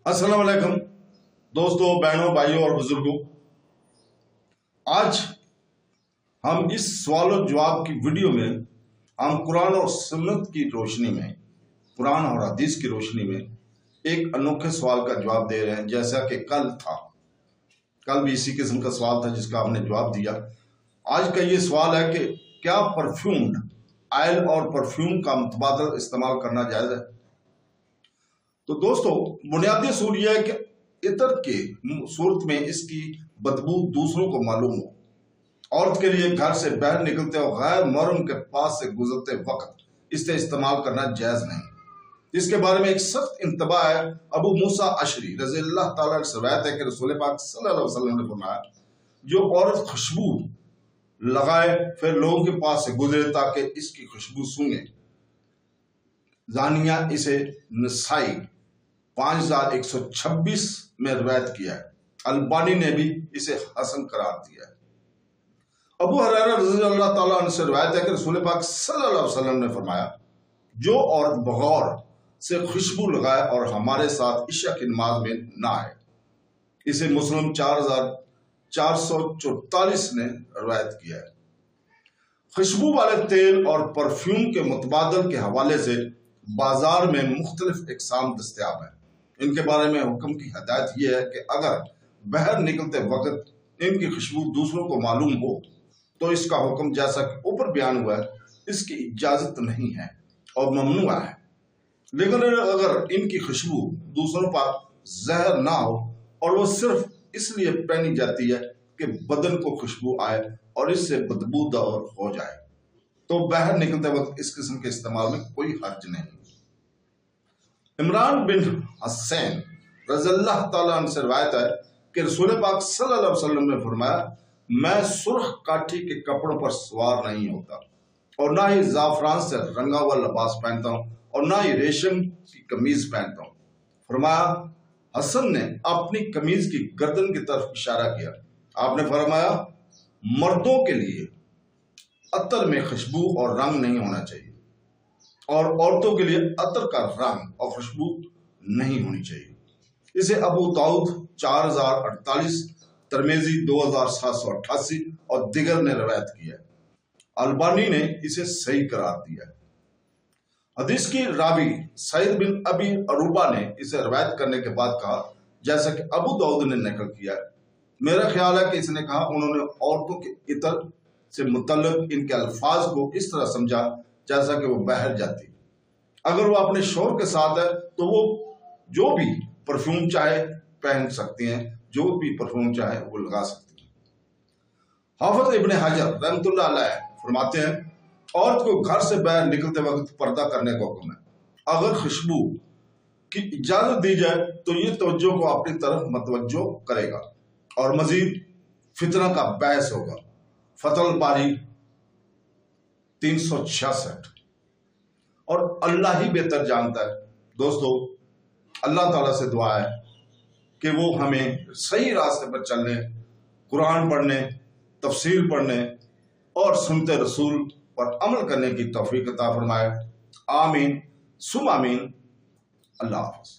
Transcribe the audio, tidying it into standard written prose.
السلام علیکم دوستوں، بہنوں، بھائیوں اور بزرگوں، آج ہم اس سوال و جواب کی ویڈیو میں ہم قرآن اور سنت کی روشنی میں، قرآن اور حدیث کی روشنی میں ایک انوکھے سوال کا جواب دے رہے ہیں، جیسا کہ کل بھی اسی قسم کا سوال تھا جس کا ہم نے جواب دیا۔ آج کا یہ سوال ہے کہ کیا پرفیومڈ آئل اور پرفیوم کا متبادل استعمال کرنا جائز ہے؟ تو دوستو، بنیادی اصول یہ ہے کہ عطر کے صورت میں اس کی بدبو دوسروں کو معلوم ہو۔ عورت کے لیے گھر سے باہر نکلتے اور غیر محرم کے پاس سے گزرتے وقت اس سے استعمال کرنا جائز نہیں۔ اس کے بارے میں ایک سخت انتباہ ہے۔ ابو موسیٰ اشعری رضی اللہ تعالیٰ سے روایت ہے کہ رسول پاک صلی اللہ علیہ وسلم نے فرمایا، جو عورت خوشبو لگائے پھر لوگوں کے پاس سے گزرے تاکہ اس کی خوشبو سونگے، زانیہ اسے نسائی 5126 میں روایت کیا ہے۔ البانی نے بھی اسے حسن قرار دیا ہے۔ ابو ہریرہ رضی اللہ تعالیٰ عنہ سے روایت ہے کہ رسول پاک صلی اللہ علیہ وسلم نے فرمایا، جو عورت بغور سے خوشبو لگائے اور ہمارے ساتھ عشاء کی نماز میں نہ آئے۔ اسے مسلم 4444 نے روایت کیا ہے۔ خوشبو والے تیل اور پرفیوم کے متبادل کے حوالے سے بازار میں مختلف اقسام دستیاب ہیں۔ ان کے بارے میں حکم کی ہدایت یہ ہے کہ اگر باہر نکلتے وقت ان کی خوشبو دوسروں کو معلوم ہو تو اس کا حکم جیسا کہ اوپر بیان ہوا ہے اس کی اجازت نہیں ہے اور ممنوع ہے، لیکن اگر ان کی خوشبو دوسروں پر زہر نہ ہو اور وہ صرف اس لیے پہنی جاتی ہے کہ بدن کو خوشبو آئے اور اس سے بدبودار ہو جائے تو باہر نکلتے وقت اس قسم کے استعمال میں کوئی حرج نہیں۔ عمران بن حسین رضی اللہ تعالیٰ عنہ سے روایت ہے کہ رسول پاک صلی اللہ علیہ وسلم نے فرمایا، میں سرخ کاٹھی کے کپڑوں پر سوار نہیں ہوتا اور نہ ہی زعفران سے رنگا ہوا لباس پہنتا ہوں اور نہ ہی ریشم کی قمیض پہنتا ہوں۔ فرمایا، حسن نے اپنی قمیض کی گردن کی طرف اشارہ کیا۔ آپ نے فرمایا، مردوں کے لیے عطر میں خوشبو اور رنگ نہیں ہونا چاہیے اور عورتوں کے لیے عطر کا رنگ اور خوشبو نہیں ہونی چاہیے۔ اسے ابو داؤد 4048، ترمذی 2788 اور دیگر نے روایت کیا ہے۔ البانی نے اسے صحیح قرار دیا ہے۔ حدیث کی راوی سعید بن ابی عروبہ نے اسے روایت کرنے کے بعد کہا، جیسا کہ ابو داؤد نے نقل کیا ہے، میرا خیال ہے کہ اس نے کہا، انہوں نے عورتوں کے عطر سے متعلق ان کے الفاظ کو اس طرح سمجھا جیسا کہ وہ باہر جاتی۔ اگر وہ اپنے شوہر کے ساتھ ہے تو وہ جو بھی پرفیوم چاہے پہن سکتی ہیں، جو بھی پرفیوم چاہے وہ لگا سکتی ہیں۔ حافظ ابن حجر رحمۃ اللہ علیہ فرماتے ہیں، عورت کو گھر سے باہر نکلتے وقت پردہ کرنے کا حکم ہے۔ اگر خوشبو کی اجازت دی جائے تو یہ توجہ کو اپنی طرف متوجہ کرے گا اور مزید فتنہ کا باعث ہوگا۔ فتح الباری 366۔ اور اللہ ہی بہتر جانتا ہے۔ دوستو، اللہ تعالیٰ سے دعا ہے کہ وہ ہمیں صحیح راستے پر چلنے، قرآن پڑھنے، تفسیر پڑھنے اور سنت رسول پر عمل کرنے کی توفیق عطا فرمائے۔ آمین ثم آمین۔ اللہ حافظ۔